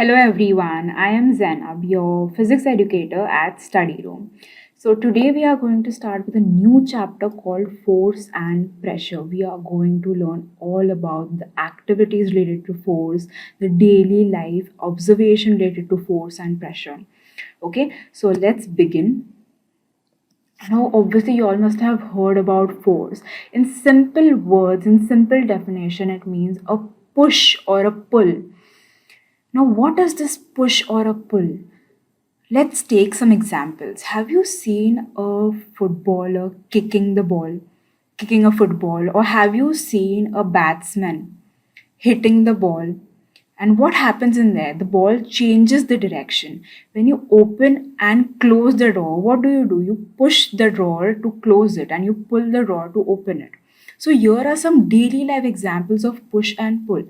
Hello everyone, I am Zainab, your physics educator at Study Room. So today we are going to start with a new chapter called Force and Pressure. We are going to learn all about the activities related to force, the daily life observation related to force and pressure. Okay, so let's begin. Now, obviously, you all must have heard about force. In simple words, in simple definition, it means a push or a pull. Now, what is this push or a pull? Let's take some examples. Have you seen a footballer kicking the ball, kicking a football, or have you seen a batsman hitting the ball? And what happens in there? The ball changes the direction. When you open and close the door, what do? You push the drawer to close it and you pull the drawer to open it. So, here are some daily life examples of push and pull.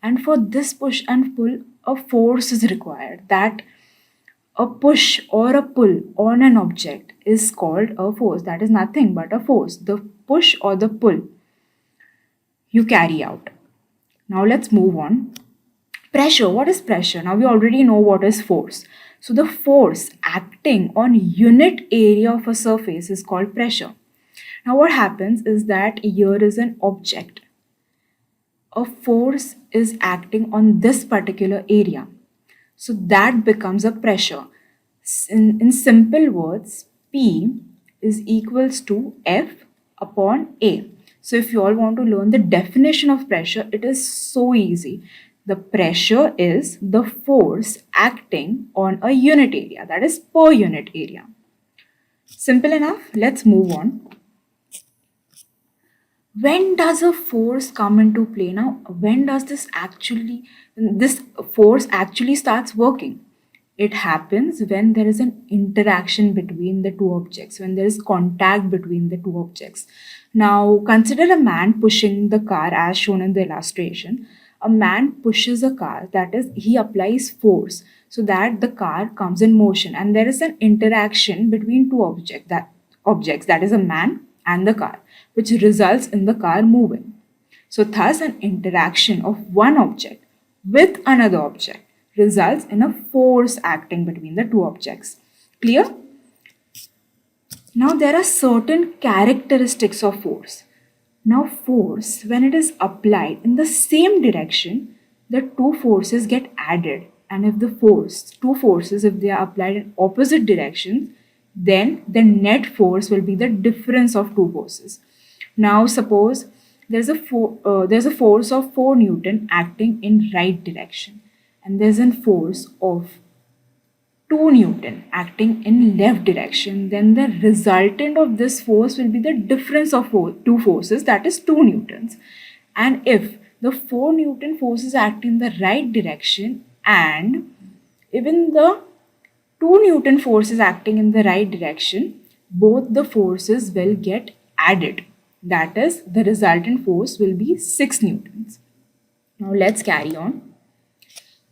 And for this push and pull, a force is required. That a push or a pull on an object is called a force. That is nothing but a force. The push or the pull you carry out. Now let's move on. Pressure. What is pressure? Now we already know what is force. So the force acting on unit area of a surface is called pressure. Now what happens is that here is an object. A force is acting on this particular area. So that becomes a pressure. In simple words, P is equals to F upon A. So if you all want to learn the definition of pressure, it is so easy. The pressure is the force acting on a unit area, that is per unit area. Simple enough. Let's move on. When does a force come into play? Now, when does this force actually starts working? It happens when there is an interaction between the two objects, when there is contact between the two objects. Now, consider a man pushing the car as shown in the illustration. A man pushes a car, that is, he applies force so that the car comes in motion, and there is an interaction between two objects, that is, a man and the car, which results in the car moving. So, thus, an interaction of one object with another object results in a force acting between the two objects. Clear? Now, there are certain characteristics of force. Now, force, when it is applied in the same direction, the two forces get added. And if two forces, if they are applied in opposite directions, then the net force will be the difference of two forces. Now, suppose there's a force of 4 Newton acting in right direction, and there's a force of 2 Newton acting in left direction. Then the resultant of this force will be the difference of two forces, that is 2 Newtons. And if the 4 Newton force is acting in the right direction and even the 2 Newton force is acting in the right direction, both the forces will get added. That is, the resultant force will be 6 Newtons. Now let's carry on.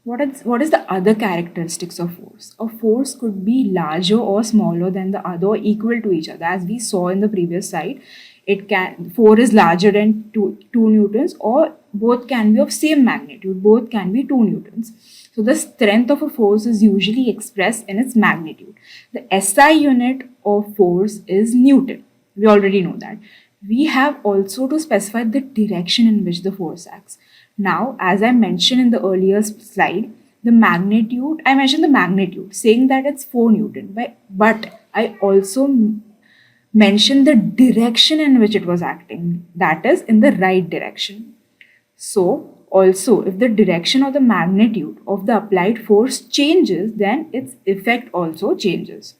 What is the other characteristics of force? A force could be larger or smaller than the other, or equal to each other. As we saw in the previous slide, 4 is larger than 2 Newtons, or both can be of same magnitude. Both can be 2 Newtons. So the strength of a force is usually expressed in its magnitude. The SI unit of force is Newton. We already know that. We have also to specify the direction in which the force acts. Now, as I mentioned in the earlier slide, I mentioned the magnitude, saying that it's 4 Newton, but I also mentioned the direction in which it was acting, that is, in the right direction. So, also, if the direction or the magnitude of the applied force changes, then its effect also changes.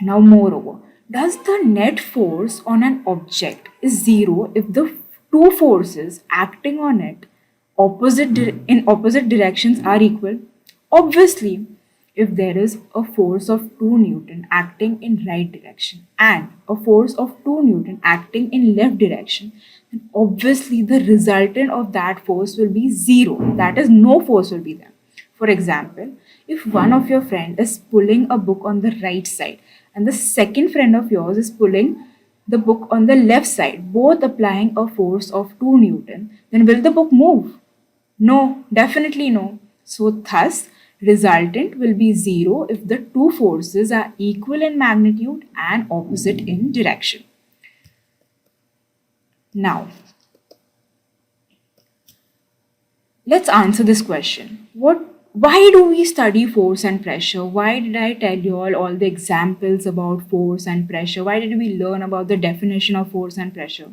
Now, moreover, does the net force on an object is zero if the two forces acting on it in opposite directions are equal? Obviously, if there is a force of 2 Newton acting in right direction and a force of 2 Newton acting in left direction, then obviously the resultant of that force will be zero. That is, no force will be there. For example, if one of your friend is pulling a book on the right side and the second friend of yours is pulling the book on the left side, both applying a force of 2 Newton, then will the book move? No, definitely no. So, thus, resultant will be zero if the two forces are equal in magnitude and opposite in direction. Now, let's answer this question. Why do we study force and pressure? Why did I tell you all the examples about force and pressure? Why did we learn about the definition of force and pressure?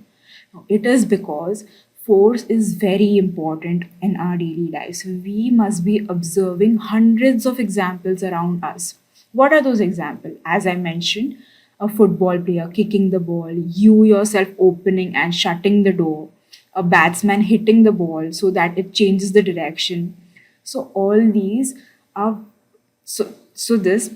It is because force is very important in our daily lives. We must be observing hundreds of examples around us. What are those examples? As I mentioned, a football player kicking the ball, you yourself opening and shutting the door, a batsman hitting the ball so that it changes the direction. So all these are so this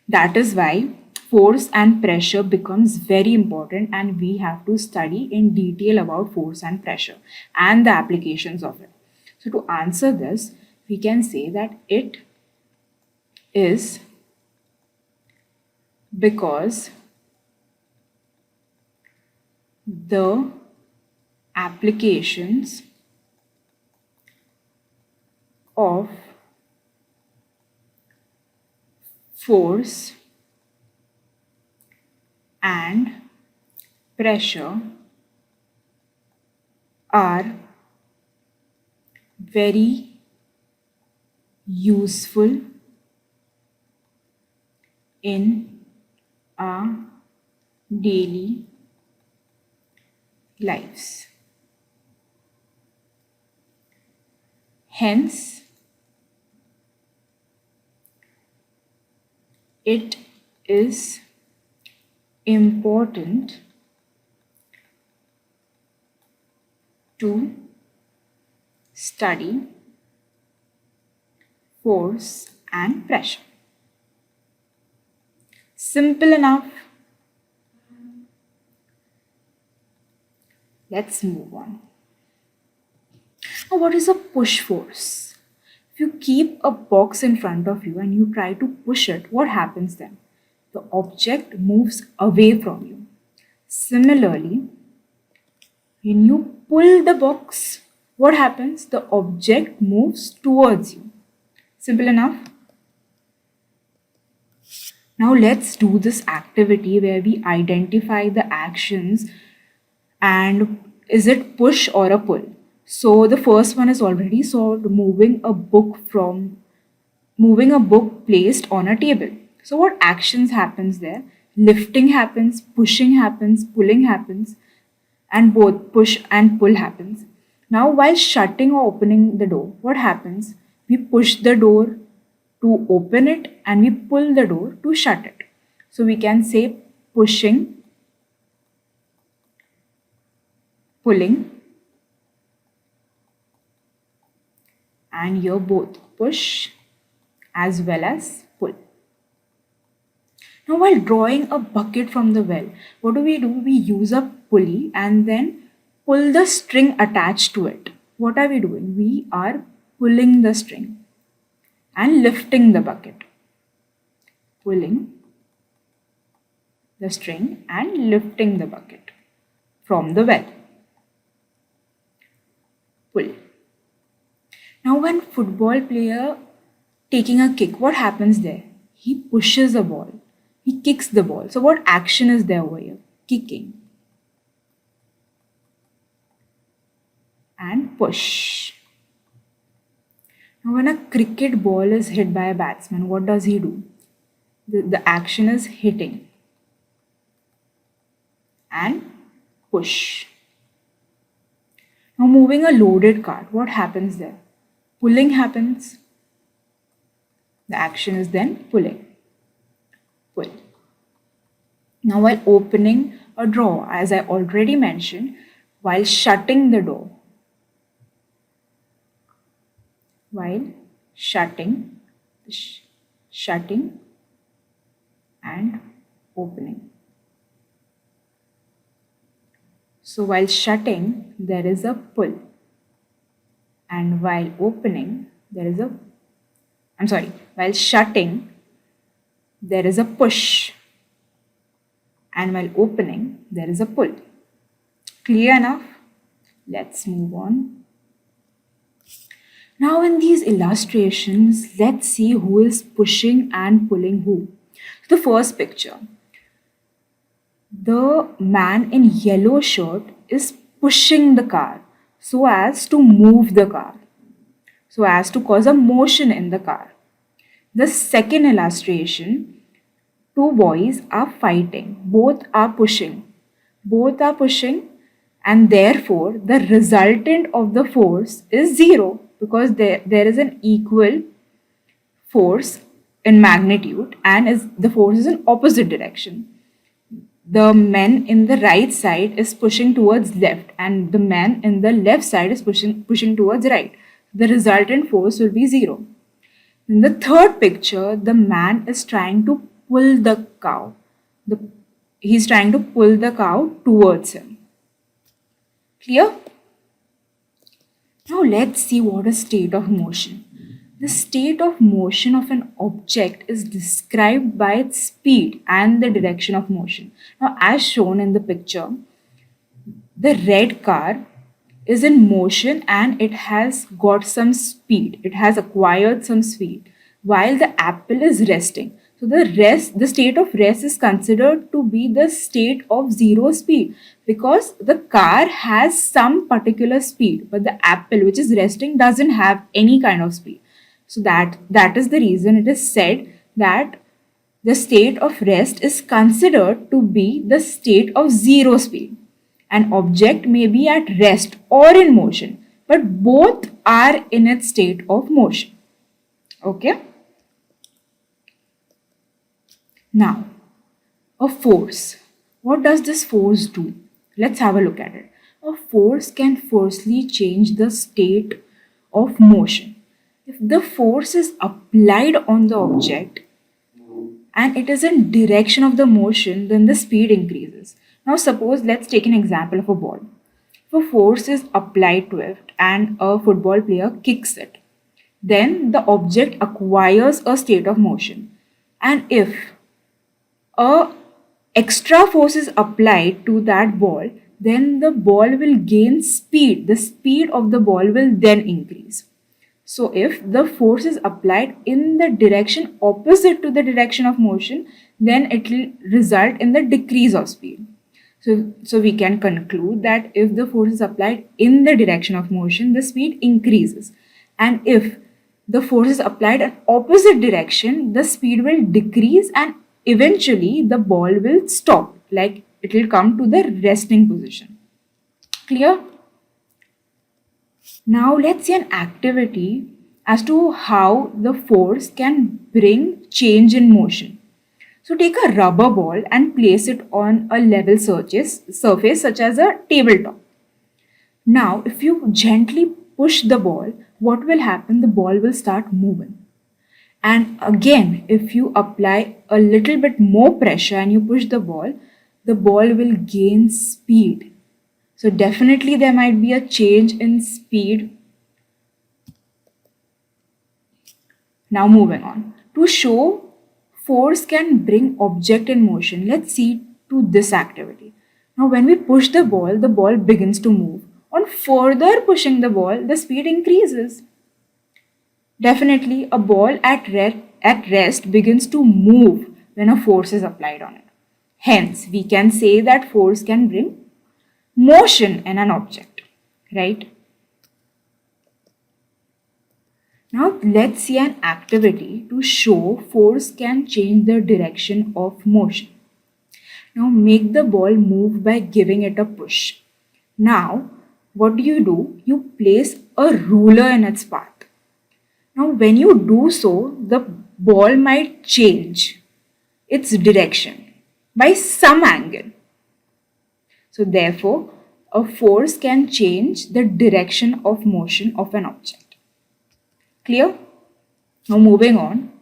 that is why force and pressure becomes very important, and we have to study in detail about force and pressure and the applications of it. So to answer this, we can say that it is because the applications of force and pressure are very useful in our daily lives. Hence, it is important to study force and pressure. Simple enough. Let's move on. Now, what is a push force? If you keep a box in front of you and you try to push it, what happens then? The object moves away from you. Similarly, when you pull the box, what happens? The object moves towards you. Simple enough. Now let's do this activity where we identify the actions and is it push or a pull. So the first one is already solved, moving a book placed on a table. So what actions happens there? Lifting happens, pushing happens, pulling happens, and both push and pull happens. Now while shutting or opening the door, what happens? We push the door to open it and we pull the door to shut it. So we can say pushing, pulling, and here both push as well as pull. Now while drawing a bucket from the well, what do? We use a pulley and then pull the string attached to it. What are we doing? We are pulling the string and lifting the bucket. Pulling the string and lifting the bucket from the well. Pull. Now when football player taking a kick, what happens there? He pushes a ball. He kicks the ball. So what action is there over here? Kicking. And push. Now when a cricket ball is hit by a batsman, what does he do? The action is hitting. And push. Now moving a loaded cart, what happens there? Pulling happens. The action is then pulling. Pull. Now while opening a drawer, as I already mentioned, while shutting the door, shutting and opening. So while shutting, there is a pull. And while opening, while shutting, there is a push. And while opening, there is a pull. Clear enough? Let's move on. Now, in these illustrations, let's see who is pushing and pulling who. The first picture, the man in yellow shirt is pushing the car so as to move the car, so as to cause a motion in the car. The second illustration, two boys are fighting, both are pushing. Both are pushing, and therefore the resultant of the force is zero because there is an equal force in magnitude and is the force is in opposite direction. The man in the right side is pushing towards left and the man in the left side is pushing towards right. The resultant force will be zero. In the third picture, the man is trying to pull the cow. The, he's trying to pull the cow towards him. Clear? Now let's see what is state of motion. The state of motion of an object is described by its speed and the direction of motion. Now, as shown in the picture, the red car is in motion and it has got some speed. It has acquired some speed while the apple is resting. So the state of rest is considered to be the state of zero speed because the car has some particular speed, but the apple which is resting doesn't have any kind of speed. So that is the reason it is said that the state of rest is considered to be the state of zero speed. An object may be at rest or in motion, but both are in its state of motion. Okay? Now, a force. What does this force do? Let's have a look at it. A force can firstly change the state of motion. If the force is applied on the object and it is in direction of the motion, then the speed increases. Now suppose let's take an example of a ball. If a force is applied to it and a football player kicks it, then the object acquires a state of motion. And if a extra force is applied to that ball, then the ball will gain speed. The speed of the ball will then increase. So if the force is applied in the direction opposite to the direction of motion, then it will result in the decrease of speed. So we can conclude that if the force is applied in the direction of motion, the speed increases. And if the force is applied in opposite direction, the speed will decrease and eventually the ball will stop, like it will come to the resting position. Clear? Now let's see an activity as to how the force can bring change in motion. So take a rubber ball and place it on a level surface such as a tabletop. Now if you gently push the ball, what will happen? The ball will start moving. And again, if you apply a little bit more pressure and you push the ball will gain speed. So definitely there might be a change in speed. Now moving on. To show force can bring object in motion, let's see to this activity. Now when we push the ball begins to move. On further pushing the ball, the speed increases. Definitely a ball at rest begins to move when a force is applied on it. Hence, we can say that force can bring motion in an object, right? Now let's see an activity to show force can change the direction of motion. Now make the ball move by giving it a push. Now what do? You place a ruler in its path. Now when you do so, the ball might change its direction by some angle. So therefore, a force can change the direction of motion of an object. Clear? Now moving on,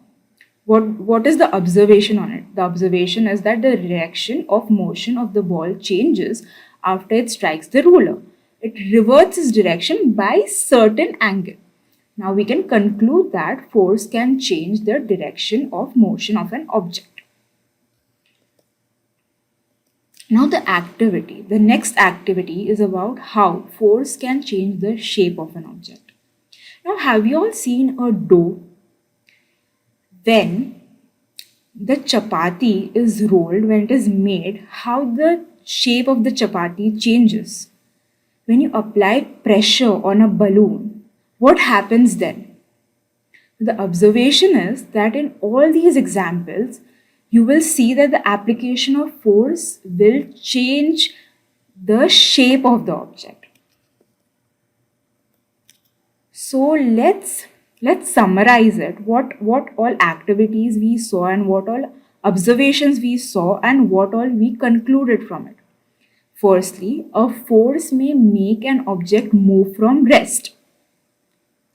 what is the observation on it? The observation is that the direction of motion of the ball changes after it strikes the ruler. It reverts its direction by certain angle. Now we can conclude that force can change the direction of motion of an object. Now the next activity is about how force can change the shape of an object. Now, have you all seen a dough? When the chapati is rolled, when it is made, how the shape of the chapati changes. When you apply pressure on a balloon, what happens then? The observation is that in all these examples, you will see that the application of force will change the shape of the object. So let's summarize it. What all activities we saw and what all observations we saw and what all we concluded from it. Firstly, a force may make an object move from rest.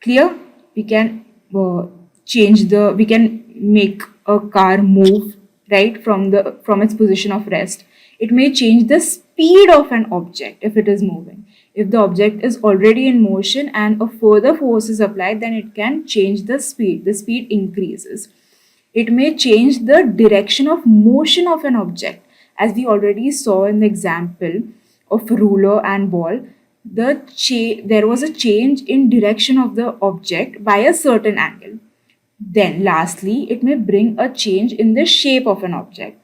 Clear? We can we can make a car move right from its position of rest. It may change the speed of an object if it is moving. If the object is already in motion and a further force is applied, then it can change the speed. The speed increases. It may change the direction of motion of an object. As we already saw in the example of ruler and ball, there was a change in direction of the object by a certain angle. Then, lastly, it may bring a change in the shape of an object.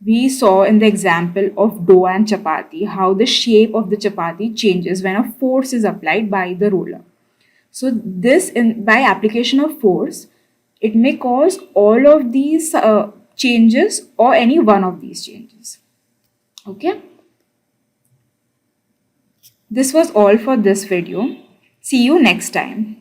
We saw in the example of dough and chapati how the shape of the chapati changes when a force is applied by the roller. So by application of force, it may cause all of these changes or any one of these changes. Okay. This was all for this video. See you next time.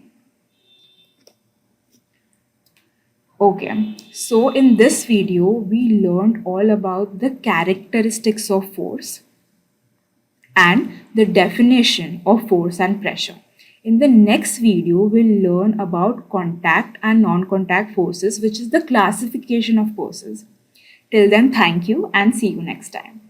Okay, so in this video, we learned all about the characteristics of force and the definition of force and pressure. In the next video, we'll learn about contact and non-contact forces, which is the classification of forces. Till then, thank you and see you next time.